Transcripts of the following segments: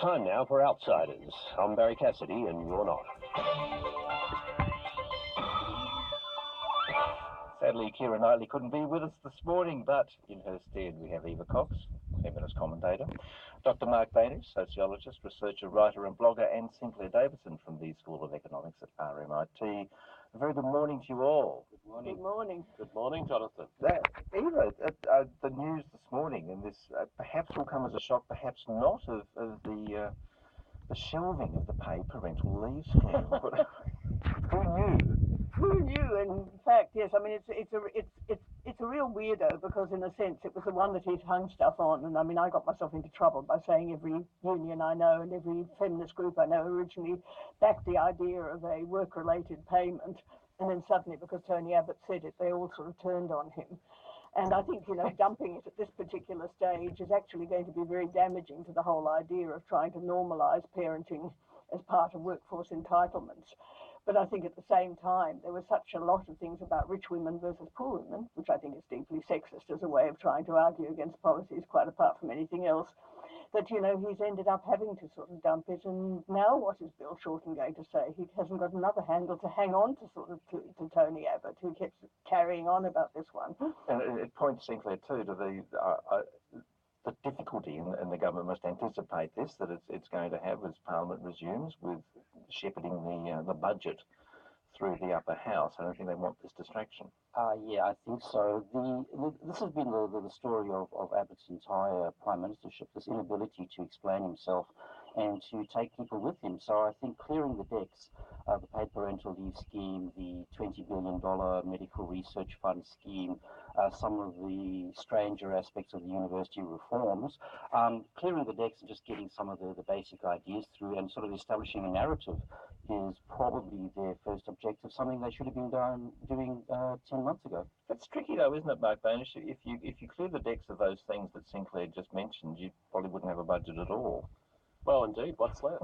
Time now for Outsiders. I'm Barry Cassidy, and you're not. Sadly, Keira Knightley couldn't be with us this morning, but in her stead we have Eva Cox, feminist commentator, Dr. Mark Bainish, sociologist, researcher, writer and blogger, and Sinclair Davidson from the School of Economics at RMIT. A very good morning to you all. Good morning. Good morning. Good morning, Jonathan. Eva, the news this morning, and this perhaps will come as a shock, perhaps not, of the shelving of the paid parental leave scheme. But who knew? Who knew? In fact, yes. I mean, it's a real weirdo because, in a sense, it was the one that he'd hung stuff on. And I mean, I got myself into trouble by saying every union I know and every feminist group I know originally backed the idea of a work-related payment, and then suddenly, because Tony Abbott said it, they all sort of turned on him. And I think, dumping it at this particular stage is actually going to be very damaging to the whole idea of trying to normalise parenting as part of workforce entitlements. But I think at the same time, there was such a lot of things about rich women versus poor women, which I think is deeply sexist as a way of trying to argue against policies, quite apart from anything else, that, he's ended up having to sort of dump it. And now what is Bill Shorten going to say? He hasn't got another handle to hang on to to Tony Abbott, who keeps carrying on about this one. And it points, Sinclair, too, to the difficulty, and the government must anticipate this, that it's going to have as Parliament resumes with shepherding the budget through the upper house. I don't think they want this distraction. Yeah, I think so. This has been the story of Abbott's entire prime ministership, this inability to explain himself and to take people with him. So I think clearing the decks, the paid parental leave scheme, the $20 billion medical research fund scheme, some of the stranger aspects of the university reforms, clearing the decks and just getting some of the basic ideas through and sort of establishing a narrative is probably their first objective, something they should have been doing 10 months ago. It's tricky though, isn't it, Mark Bainish? If you clear the decks of those things that Sinclair just mentioned, you probably wouldn't have a budget at all. Well, indeed, what's left?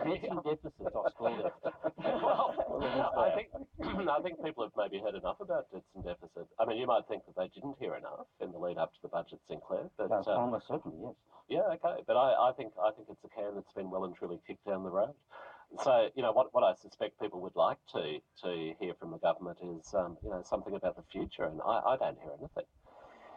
Making deficits are still left. Well, I think people have maybe heard enough about debts and deficit. I mean, you might think that they didn't hear enough in the lead up to the budget, Sinclair. But almost certainly, yes. Yeah, okay, but I think it's a can that's been well and truly kicked down the road. So, what I suspect people would like to hear from the government is, something about the future, and I don't hear anything.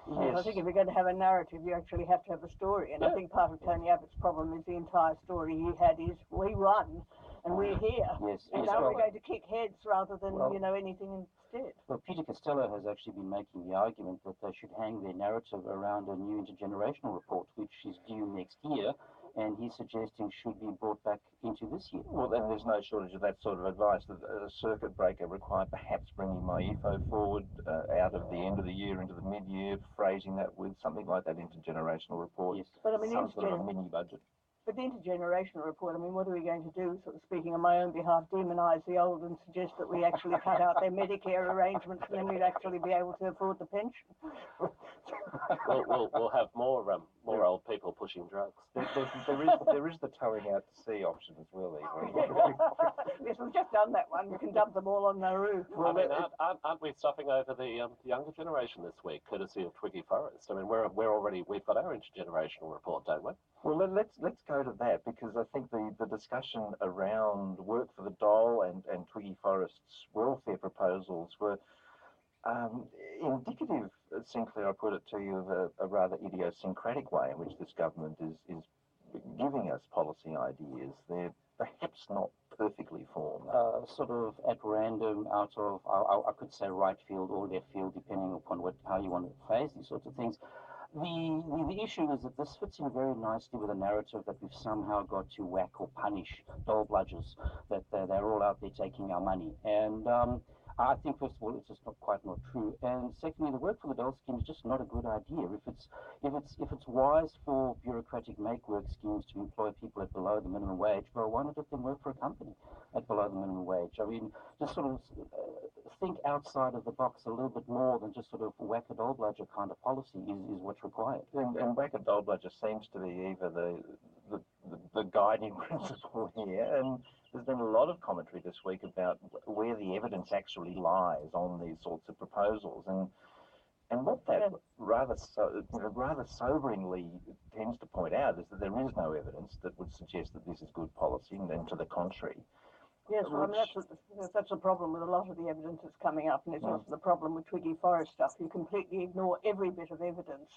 Yes. I think if you're going to have a narrative, you actually have to have a story. And I think part of Tony Abbott's problem is the entire story he had is, we won, and we're here. Yes, and now we're going to kick heads rather than, anything instead. Well, Peter Costello has actually been making the argument that they should hang their narrative around a new intergenerational report, which is due next year, and he's suggesting should be brought back into this year. Well, then there's no shortage of that sort of advice. A circuit breaker required perhaps bringing my EFO forward out of the end of the year into the mid-year, phrasing that with something like that intergenerational report. Yes. But I mean, some sort of a mini budget. But the intergenerational report, I mean, what are we going to do, sort of speaking on my own behalf, demonise the old and suggest that we actually cut out their Medicare arrangements and then we'd actually be able to afford the pension? We'll have more old people pushing drugs. There is the towing out to sea option as well, Eva. Yes, we've just done that one. We can dump them all on Nauru. Well, I mean, aren't we stuffing over the younger generation this week, courtesy of Twiggy Forrest? I mean, we've got our intergenerational report, don't we? Well, let's go to that, because I think the discussion around work for the dole and Twiggy Forrest's welfare proposals were indicative, Sinclair, I put it to you, of a rather idiosyncratic way in which this government is giving us policy ideas. They're perhaps not perfectly formed. Sort of at random, out of, I could say right field or left field, depending upon how you want to phrase these sorts of things. The issue is that this fits in very nicely with a narrative that we've somehow got to whack or punish dole bludgers, that they're all out there taking our money. And I think, first of all, it's just not true. And secondly, the work for the dole scheme is just not a good idea. If it's wise for bureaucratic make-work schemes to employ people at below the minimum wage, well, why not let them work for a company at below the minimum wage? I mean, just sort of think outside of the box a little bit more than just sort of whack a dole bludger kind of policy is what's required. And whack a dole bludger seems to be either the guiding principle here, and there's been a lot of commentary this week about where the evidence actually lies on these sorts of proposals, and what that rather soberingly tends to point out is that there is no evidence that would suggest that this is good policy, and to the contrary. Yes, well, I mean, that's a problem with a lot of the evidence that's coming up, and it's also the problem with Twiggy Forest stuff. You completely ignore every bit of evidence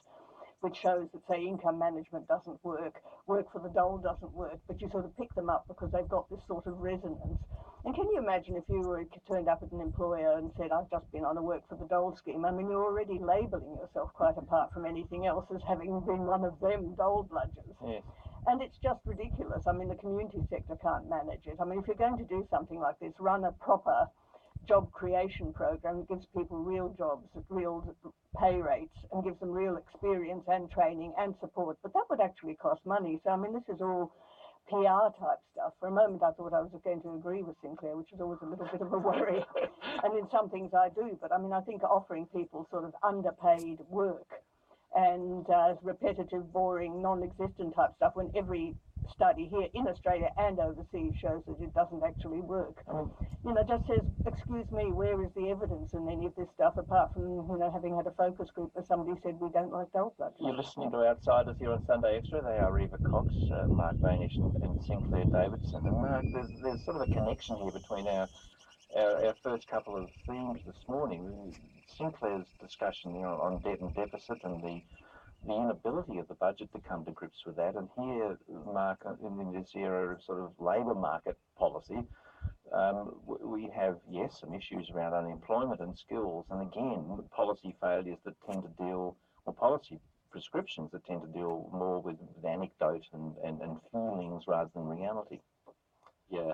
which shows that, say, income management doesn't work for the dole doesn't work, but you sort of pick them up because they've got this sort of resonance. And can you imagine if you were turned up at an employer and said, I've just been on a work for the dole scheme? I mean, you're already labelling yourself, quite apart from anything else, as having been one of them dole bludgers. Yes. And it's just ridiculous. I mean, the community sector can't manage it. I mean, if you're going to do something like this, run a proper job creation program that gives people real jobs at real pay rates and gives them real experience and training and support. But that would actually cost money. So, I mean, this is all PR type stuff. For a moment, I thought I was going to agree with Sinclair, which is always a little bit of a worry. And in some things I do. But, I mean, I think offering people sort of underpaid work and repetitive, boring, non-existent type stuff, when every study here in Australia and overseas shows that it doesn't actually work. You know, just says, excuse me, where is the evidence in any of this stuff, apart from, you know, having had a focus group where somebody said we don't like dole bludgers. You're listening to Outsiders here on Sunday Extra. They are Eva Cox, Mark Bainish and Sinclair Davidson. And Mark, there's sort of a connection here between our first couple of themes this morning. Sinclair's discussion, you know, on debt and deficit and the inability of the budget to come to grips with that. And here, Mark, in this era of sort of labour market policy, we have, yes, some issues around unemployment and skills, and again, policy failures that tend to deal, or policy prescriptions that tend to deal more with anecdote and feelings rather than reality. Yeah,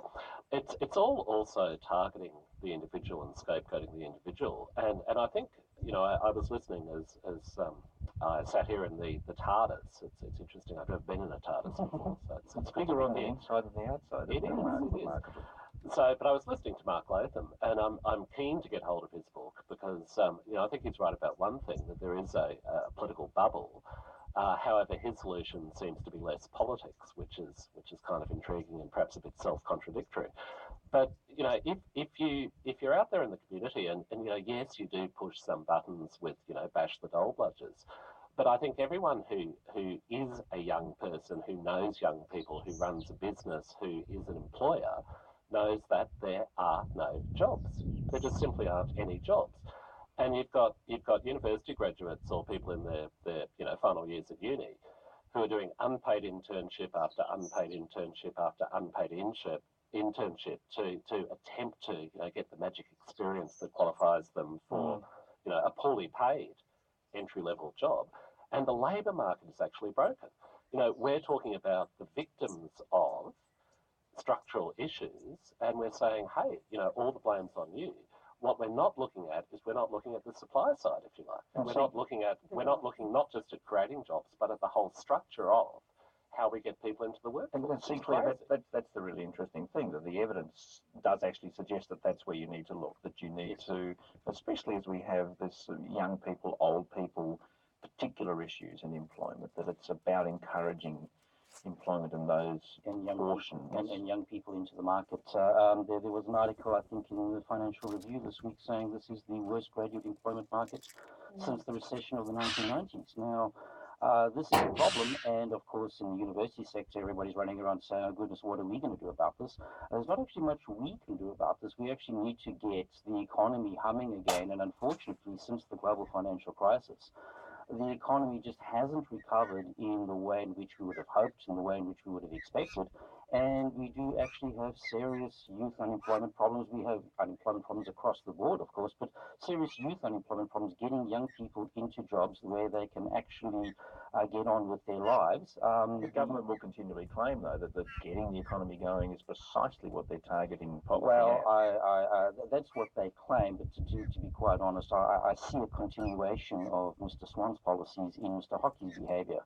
it's all also targeting the individual and scapegoating the individual, and I think, you know, I was listening as I sat here in the TARDIS. It's interesting. I've never been in a TARDIS before, so it's bigger on the inside than the outside. It is. So, but I was listening to Mark Latham, and I'm keen to get hold of his book because you know, I think he's right about one thing, that there is a political bubble. However, his solution seems to be less politics, which is kind of intriguing and perhaps a bit self-contradictory. But you know, if you're out there in the community, and you know, yes, you do push some buttons with, you know, bash the dole bludgers, but I think everyone who is a young person, who knows young people, who runs a business, who is an employer, knows that there are no jobs. There just simply aren't any jobs. And you've got university graduates or people in their you know, final years at uni who are doing unpaid internship after unpaid internship after unpaid internship to attempt to, you know, get the magic experience that qualifies them for, you know, a poorly paid entry-level job. And the labour market is actually broken. You know, we're talking about the victims of structural issues, and we're saying, hey, you know, all the blame's on you. What we're not looking at is we're not looking at the supply side, if you like. We're not looking not just at creating jobs, but at the whole structure of how we get people into the workforce. And that's the really interesting thing, that the evidence does actually suggest that that's where you need to look, that you need to, especially as we have this young people, old people, particular issues in employment, that it's about encouraging employment in those portions. And young people into the market. There was an article, I think, in the Financial Review this week saying this is the worst graduate employment market since the recession of the 1990s. Now, this is a problem, and of course in the university sector everybody's running around saying, oh goodness, what are we going to do about this? There's not actually much we can do about this. We actually need to get the economy humming again, and unfortunately since the global financial crisis, the economy just hasn't recovered in the way in which we would have hoped, in the way in which we would have expected. And we do actually have serious youth unemployment problems. We have unemployment problems across the board, of course, but serious youth unemployment problems, getting young people into jobs where they can actually get on with their lives. The government will continually claim, though, that getting the economy going is precisely what they're targeting policy. Well, that's what they claim, but to be quite honest, I see a continuation of Mr. Swan's policies in Mr. Hockey's behaviour.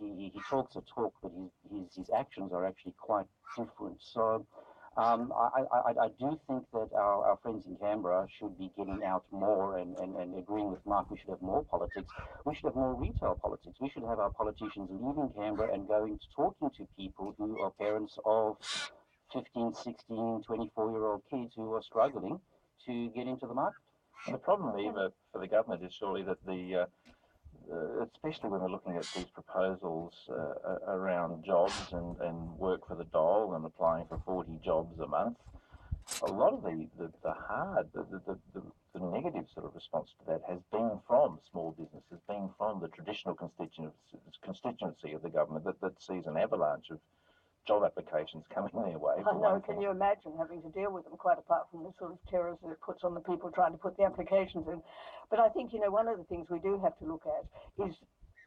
He talks a talk, but his actions are actually quite different. So I do think that our friends in Canberra should be getting out more and agreeing with Mark. We should have more politics. We should have more retail politics. We should have our politicians leaving Canberra and going to talking to people who are parents of 15, 16, 24-year-old kids who are struggling to get into the market. And the problem, Eva, for the government is surely that especially when we're looking at these proposals around jobs and work for the dole and applying for 40 jobs a month, a lot of the negative sort of response to that has been from small businesses, been from the traditional constituency of the government that sees an avalanche of job applications coming their way. I know, can you imagine having to deal with them, quite apart from the sort of terrors that it puts on the people trying to put the applications in. But I think, one of the things we do have to look at is,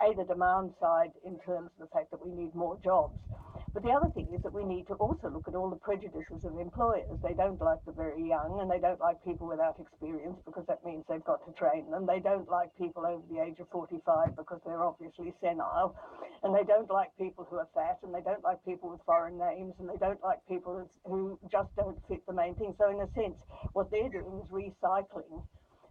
A, the demand side in terms of the fact that we need more jobs. But the other thing is that we need to also look at all the prejudices of employers. They don't like the very young, and they don't like people without experience because that means they've got to train them. They don't like people over the age of 45 because they're obviously senile. And they don't like people who are fat, and they don't like people with foreign names, and they don't like people who just don't fit the main thing. So in a sense, what they're doing is recycling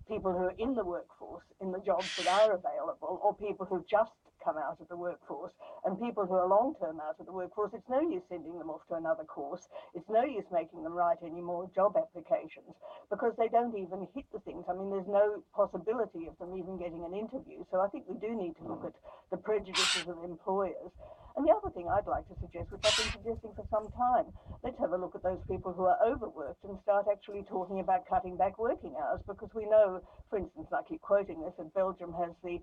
people who are in the workforce, in the jobs that are available, or people who just come out of the workforce, and people who are long-term out of the workforce. It's no use sending them off to another course. It's no use making them write any more job applications because they don't even hit the things. I mean, there's no possibility of them even getting an interview. So I think we do need to look at the prejudices of employers. And the other thing I'd like to suggest, which I've been suggesting for some time, let's have a look at those people who are overworked and start actually talking about cutting back working hours, because we know, for instance, I keep quoting this, that Belgium has the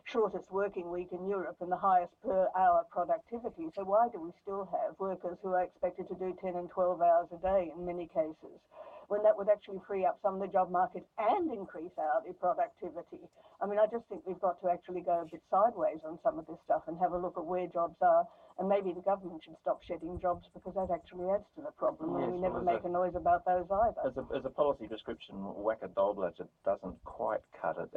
shortest working week in Europe and the highest per hour productivity. So why do we still have workers who are expected to do 10 and 12 hours a day in many cases, when that would actually free up some of the job market and increase hourly productivity? I mean, I just think we've got to actually go a bit sideways on some of this stuff and have a look at where jobs are, and maybe the government should stop shedding jobs because that actually adds to the problem, and we never make a noise about those either. As a policy description, whack-a-dole-budget doesn't quite cut it.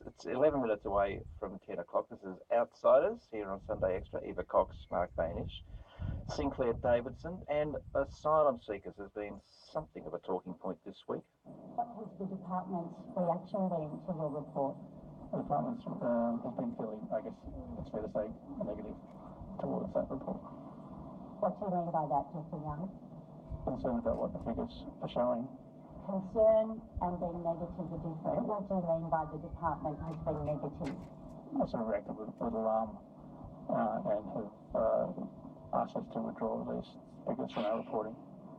It's 11 minutes away from 10 o'clock. This is Outsiders here on Sunday Extra. Eva Cox, Mark Bainish, Sinclair Davidson, and asylum seekers has been something of a talking point this week. What has the department's reaction been to your report? The department's has been fairly, I guess it's fair to say, negative towards that report. What do you mean by that, Dr. Young? Concerned about what the figures are showing. Concern and being negative are different. What do you mean by the department has been negative? I sort of reacted with alarm and have asked us to withdraw these figures from our reporting.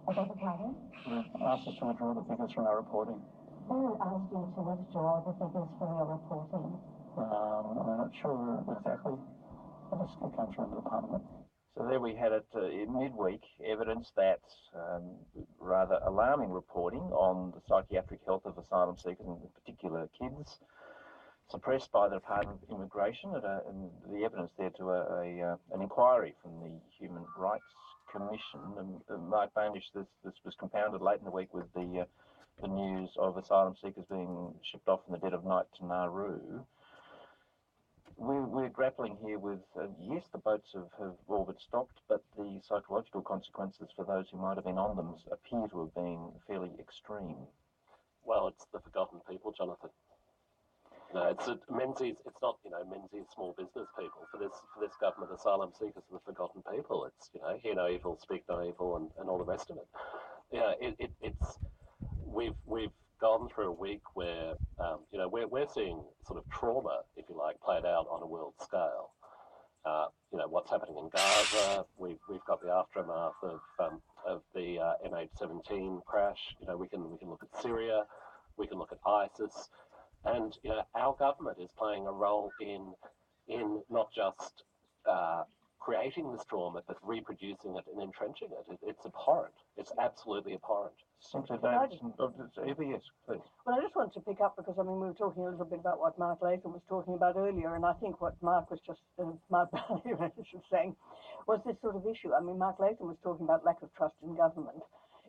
I beg your pardon? Asked us to withdraw the figures from our reporting. Who asked you to withdraw the figures from your reporting? I'm not sure exactly. It comes from the department. So there we had it in midweek, evidence that rather alarming reporting on the psychiatric health of asylum seekers, and in particular kids, suppressed by the Department of Immigration, and the evidence there to an inquiry from the Human Rights Commission. And Mark Bainish, this was compounded late in the week with the news of asylum seekers being shipped off in the dead of night to Nauru. We're grappling here with, yes, the boats have all but stopped, but the psychological consequences for those who might have been on them appear to have been fairly extreme. Well, it's the forgotten people, Jonathan. It's Menzies. It's not Menzies small business people. For this government, asylum seekers are the forgotten people. It's hear no evil, speak no evil, and all the rest of it. It's we've gone through a week where we're seeing sort of trauma, if you like, played out on a world scale. What's happening in Gaza. We've got the aftermath of the MH17 crash. We can look at Syria. We can look at ISIS. And our government is playing a role in not just creating this trauma, but reproducing it and entrenching it. It's abhorrent. It's absolutely abhorrent. Simply, Davidson, yes, please. Well, I just wanted to pick up because, we were talking a little bit about what Mark Latham was talking about earlier, and I think what Mark was just, Mark was saying, was this sort of issue. Mark Latham was talking about lack of trust in government.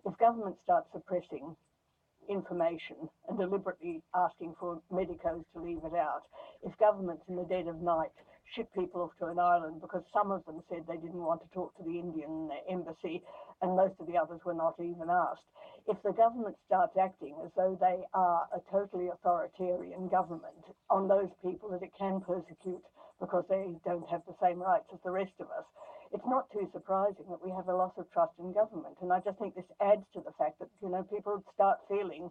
If government starts suppressing information and deliberately asking for medicos to leave it out, if governments in the dead of night ship people off to an island because some of them said they didn't want to talk to the Indian embassy and most of the others were not even asked, if the government starts acting as though they are a totally authoritarian government on those people that it can persecute because they don't have the same rights as the rest of us, it's not too surprising that we have a loss of trust in government. And I just think this adds to the fact that, people start feeling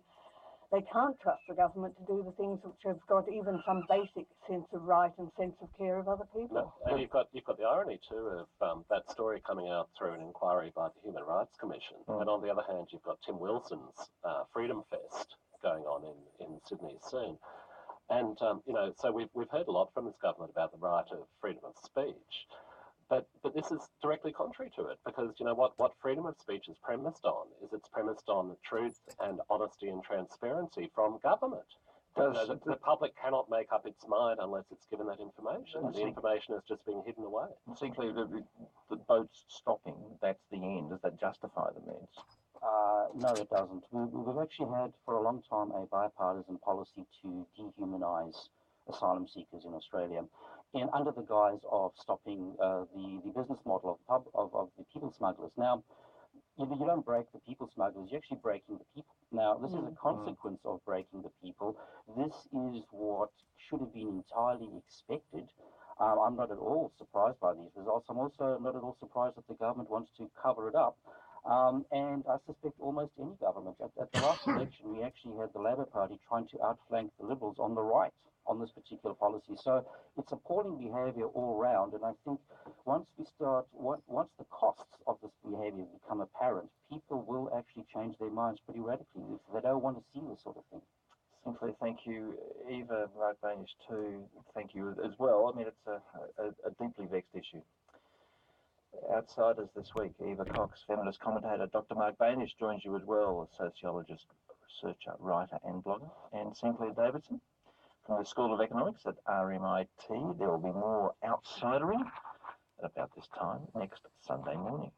they can't trust the government to do the things which have got even some basic sense of right and sense of care of other people. No, and you've got the irony too of that story coming out through an inquiry by the Human Rights Commission, and on the other hand, you've got Tim Wilson's Freedom Fest going on in Sydney soon. And, so we've heard a lot from this government about the right of freedom of speech, but this is directly contrary to it, because, what freedom of speech is premised on is it's premised on truth and honesty and transparency from government. The public cannot make up its mind unless it's given that information. The information is just being hidden away. Simply, the boats stopping, that's the end. Does that justify the means? No, it doesn't. We've actually had for a long time a bipartisan policy to dehumanise asylum seekers in Australia, and under the guise of stopping the business model of the people smugglers. Now, you don't break the people smugglers, you're actually breaking the people. Now, this is a consequence of breaking the people. This is what should have been entirely expected. I'm not at all surprised by these results. I'm also not at all surprised that the government wants to cover it up. And I suspect almost any government. At the last election, we actually had the Labor Party trying to outflank the Liberals on the right on this particular policy. So it's appalling behaviour all round. And I think once the costs of this behaviour become apparent, people will actually change their minds pretty radically. They don't want to see this sort of thing. Simply thank you, Eva, Mark Bainish too. Thank you as well. I mean, it's a deeply vexed issue. Outsiders this week, Eva Cox, feminist commentator. Dr. Mark Bainish joins you as well, a sociologist, researcher, writer and blogger. And Sinclair Davidson from the School of Economics at RMIT. There will be more outsidering at about this time next Sunday morning.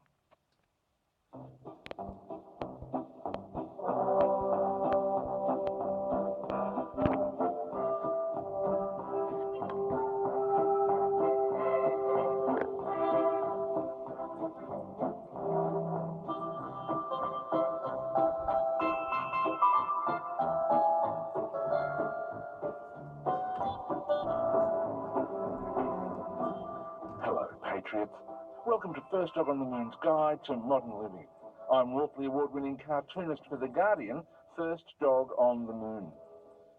Welcome to First Dog on the Moon's Guide to Modern Living. I'm Walkley Award-winning cartoonist for The Guardian, First Dog on the Moon.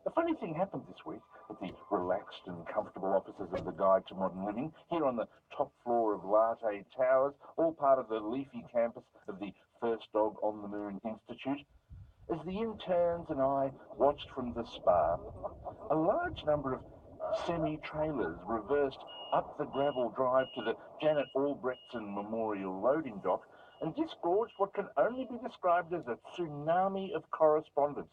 A funny thing happened this week at the relaxed and comfortable offices of The Guide to Modern Living, here on the top floor of Latte Towers, all part of the leafy campus of the First Dog on the Moon Institute. As the interns and I watched from the spa, a large number of semi-trailers reversed up the gravel drive to the Janet Albrechtson Memorial loading dock and disgorged what can only be described as a tsunami of correspondence.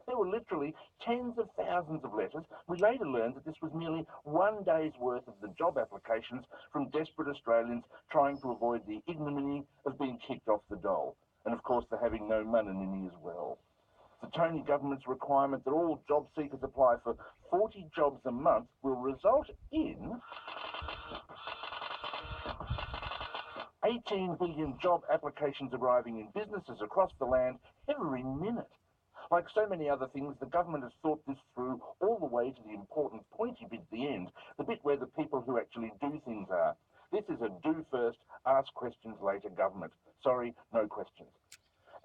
There were literally tens of thousands of letters. We later learned that this was merely one day's worth of the job applications from desperate Australians trying to avoid the ignominy of being kicked off the dole. And of course, they're having no money as well. The Tony government's requirement that all job seekers apply for 40 jobs a month will result in 18 billion job applications arriving in businesses across the land every minute. Like so many other things, the government has thought this through all the way to the important pointy bit at the end, the bit where the people who actually do things are. This is a do first, ask questions later government. Sorry, no questions.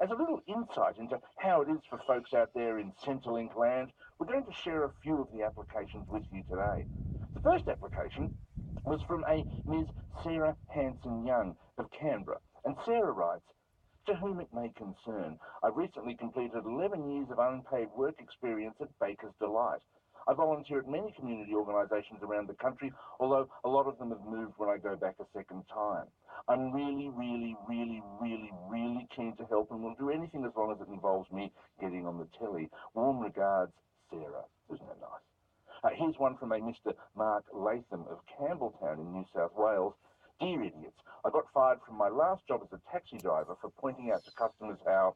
As a little insight into how it is for folks out there in Centrelink land, we're going to share a few of the applications with you today. The first application was from a Ms. Sarah Hanson-Young of Canberra, and Sarah writes, "To whom it may concern, I recently completed 11 years of unpaid work experience at Baker's Delight. I volunteer at many community organisations around the country, although a lot of them have moved when I go back a second time. I'm really keen to help and will do anything as long as it involves me getting on the telly. Warm regards, Sarah." Isn't that nice? Here's one from a Mr. Mark Latham of Campbelltown in New South Wales. "Dear idiots, I got fired from my last job as a taxi driver for pointing out to customers how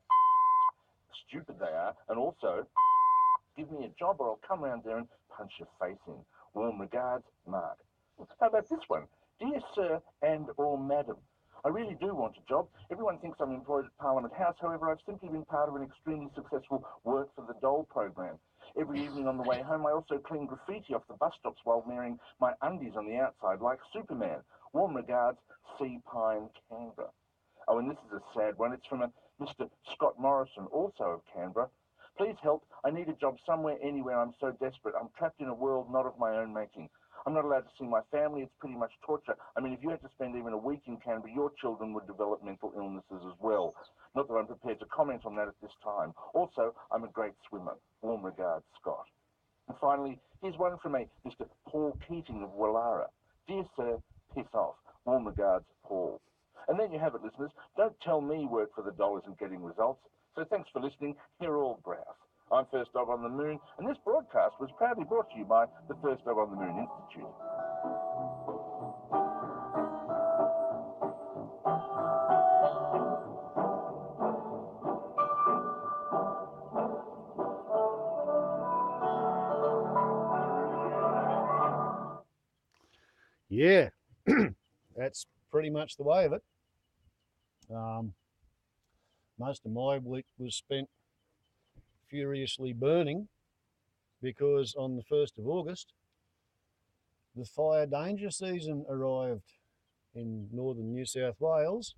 stupid they are, and also give me a job or I'll come round there and punch your face in. Warm regards, Mark." How about this one? "Dear Sir and or Madam, I really do want a job. Everyone thinks I'm employed at Parliament House. However, I've simply been part of an extremely successful Work for the Dole program. Every evening on the way home, I also clean graffiti off the bus stops while wearing my undies on the outside like Superman. Warm regards, Sea Pine, Canberra." Oh, and this is a sad one. It's from a Mr. Scott Morrison, also of Canberra. Please help. I need a job somewhere, anywhere. I'm so desperate. I'm trapped in a world not of my own making. I'm not allowed to see my family. It's pretty much torture. I mean, if you had to spend even a week in Canberra, your children would develop mental illnesses as well. Not that I'm prepared to comment on that at this time. Also, I'm a great swimmer. Warm regards, Scott. And finally, here's one from a Mr. Paul Keating of Wallara. Dear sir, piss off. Warm regards, Paul. And then you have it, listeners. Don't tell me work for the dollars and getting results. So thanks for listening. You're all grouse. I'm First Dog on the Moon, and this broadcast was proudly brought to you by the First Dog on the Moon Institute. Yeah, that's pretty much the way of it. Most of my week was spent furiously burning because on the 1st of August, the fire danger season arrived in northern New South Wales.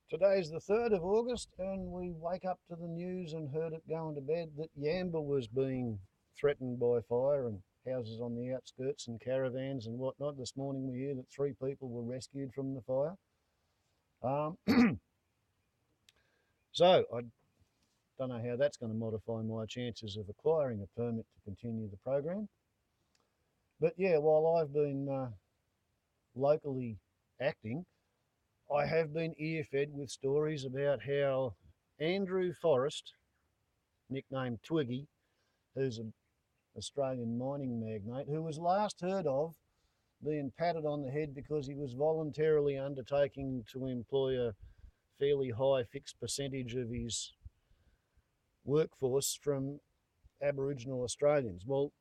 Today's the 3rd of August and we wake up to the news and heard it going to bed that Yamba was being threatened by fire and houses on the outskirts and caravans and whatnot. This morning we hear that 3 people were rescued from the fire. So I don't know how that's going to modify my chances of acquiring a permit to continue the program. But yeah, while I've been locally acting, I have been ear-fed with stories about how Andrew Forrest, nicknamed Twiggy, who's an Australian mining magnate, who was last heard of being patted on the head because he was voluntarily undertaking to employ a fairly high fixed percentage of his workforce from Aboriginal Australians. Well,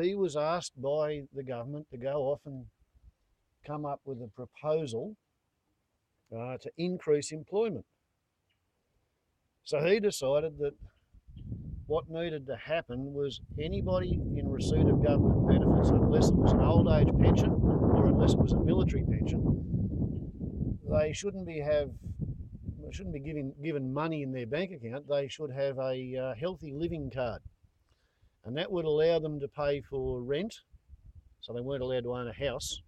he was asked by the government to go off and come up with a proposal to increase employment. So he decided that what needed to happen was anybody in receipt of government benefits, unless it was an old age pension or unless it was a military pension, they shouldn't be given money in their bank account. They should have a healthy living card, and that would allow them to pay for rent. So they weren't allowed to own a house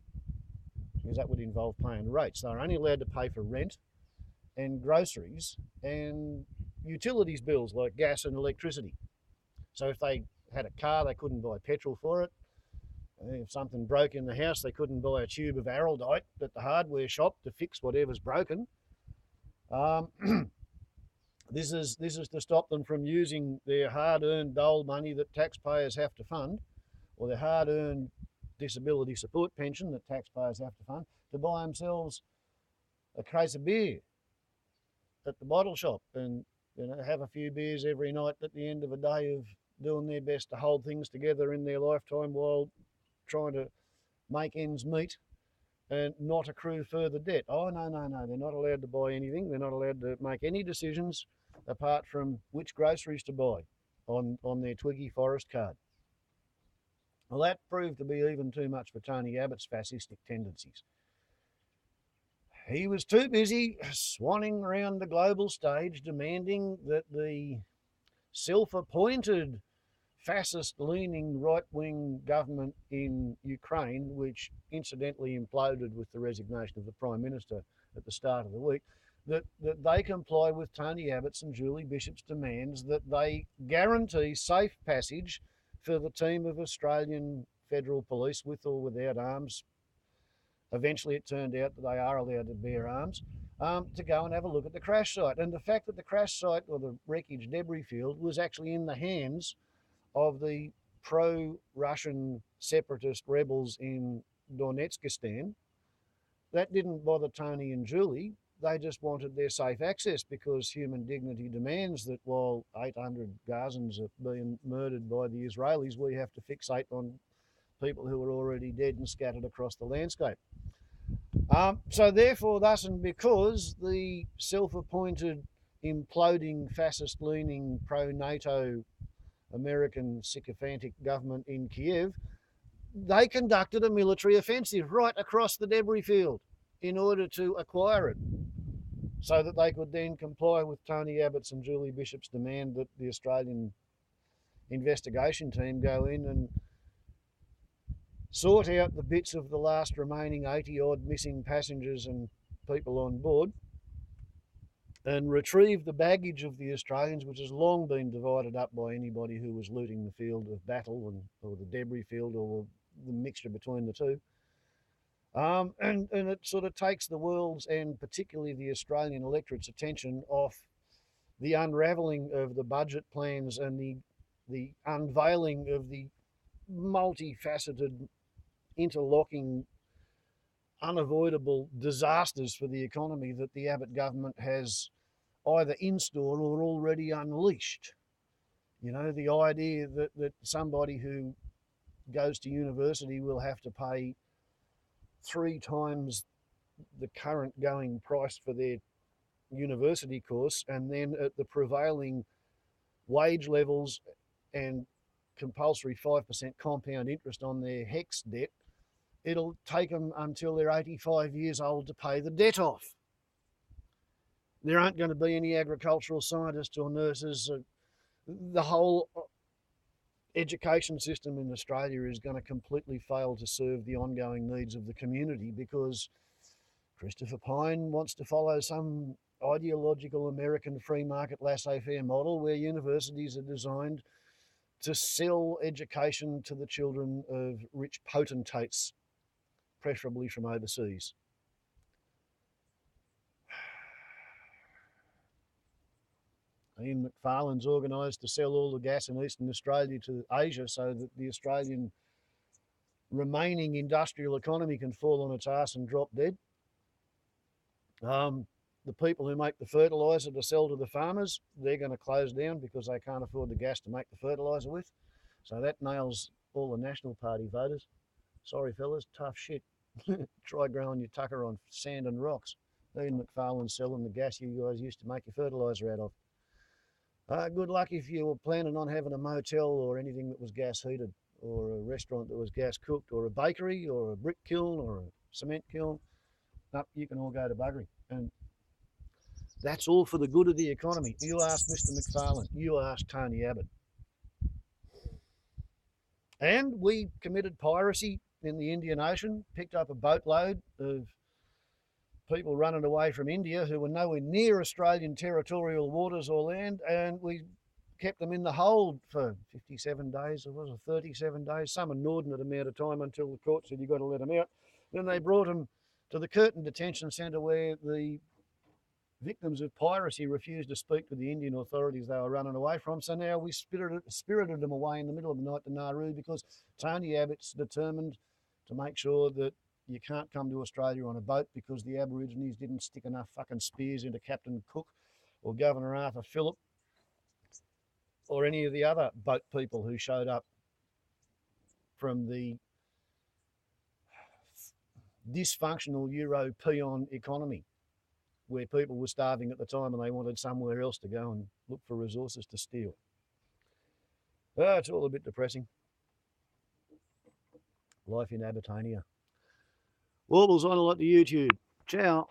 because that would involve paying rates. They were only allowed to pay for rent and groceries and utilities bills like gas and electricity. So if they had a car, they couldn't buy petrol for it. And if something broke in the house, they couldn't buy a tube of araldite at the hardware shop to fix whatever's broken. This is to stop them from using their hard-earned dole money that taxpayers have to fund, or their hard-earned disability support pension that taxpayers have to fund, to buy themselves a case of beer at the bottle shop and have a few beers every night at the end of a day of doing their best to hold things together in their lifetime while trying to make ends meet and not accrue further debt. Oh, no, they're not allowed to buy anything. They're not allowed to make any decisions apart from which groceries to buy on their Twiggy Forrest card. Well, that proved to be even too much for Tony Abbott's fascistic tendencies. He was too busy swanning around the global stage demanding that the self-appointed fascist-leaning right-wing government in Ukraine, which incidentally imploded with the resignation of the Prime Minister at the start of the week, that they comply with Tony Abbott's and Julie Bishop's demands that they guarantee safe passage for the team of Australian Federal Police, with or without arms. Eventually it turned out that they are allowed to bear arms, to go and have a look at the crash site. And the fact that the crash site, or the wreckage debris field, was actually in the hands of the pro-Russian separatist rebels in Donetskistan, that didn't bother Tony and Julie. They just wanted their safe access because human dignity demands that while 800 Gazans are being murdered by the Israelis, we have to fixate on people who are already dead and scattered across the landscape. So therefore, thus and because the self-appointed imploding fascist-leaning pro-NATO American sycophantic government in Kiev, they conducted a military offensive right across the debris field in order to acquire it. so that they could then comply with Tony Abbott's and Julie Bishop's demand that the Australian investigation team go in and sort out the bits of the last remaining 80 odd missing passengers and people on board and retrieve the baggage of the Australians, which has long been divided up by anybody who was looting the field of battle or the debris field or the mixture between the two. And it sort of takes the world's and particularly the Australian electorate's attention off the unravelling of the budget plans and the unveiling of the multifaceted, interlocking, unavoidable disasters for the economy that the Abbott government has either in store or already unleashed. You know, the idea that somebody who goes to university will have to pay 3 times the current going price for their university course, and then at the prevailing wage levels and compulsory 5% compound interest on their HEX debt, it'll take them until they're 85 years old to pay the debt off. There aren't going to be any agricultural scientists or nurses. The whole education system in Australia is going to completely fail to serve the ongoing needs of the community because Christopher Pyne wants to follow some ideological American free market laissez-faire model where universities are designed to sell education to the children of rich potentates, preferably from overseas. Ian Macfarlane's organised to sell all the gas in Eastern Australia to Asia so that the Australian remaining industrial economy can fall on its arse and drop dead. The people who make the fertiliser to sell to the farmers, they're going to close down because they can't afford the gas to make the fertiliser with. So that nails all the National Party voters. Sorry, fellas, tough shit. Try growing your tucker on sand and rocks. Ian Macfarlane's selling the gas you guys used to make your fertiliser out of. Good luck if you were planning on having a motel or anything that was gas heated, or a restaurant that was gas cooked, or a bakery, or a brick kiln, or a cement kiln. No, you can all go to buggery. And that's all for the good of the economy. You ask Mr. Macfarlane, you ask Tony Abbott. And we committed piracy in the Indian Ocean, picked up a boatload of people running away from India who were nowhere near Australian territorial waters or land, and we kept them in the hold for 57 days, or was it 37 days, some inordinate amount of time until the court said you've got to let them out. Then they brought them to the Curtin Detention Centre where the victims of piracy refused to speak to the Indian authorities they were running away from. So now we spirited them away in the middle of the night to Nauru because Tony Abbott's determined to make sure that you can't come to Australia on a boat because the Aborigines didn't stick enough fucking spears into Captain Cook or Governor Arthur Phillip or any of the other boat people who showed up from the dysfunctional Euro-peon economy where people were starving at the time and they wanted somewhere else to go and look for resources to steal. It's all a bit depressing. Life in Abbottania. Warble's on a lot to YouTube. Ciao.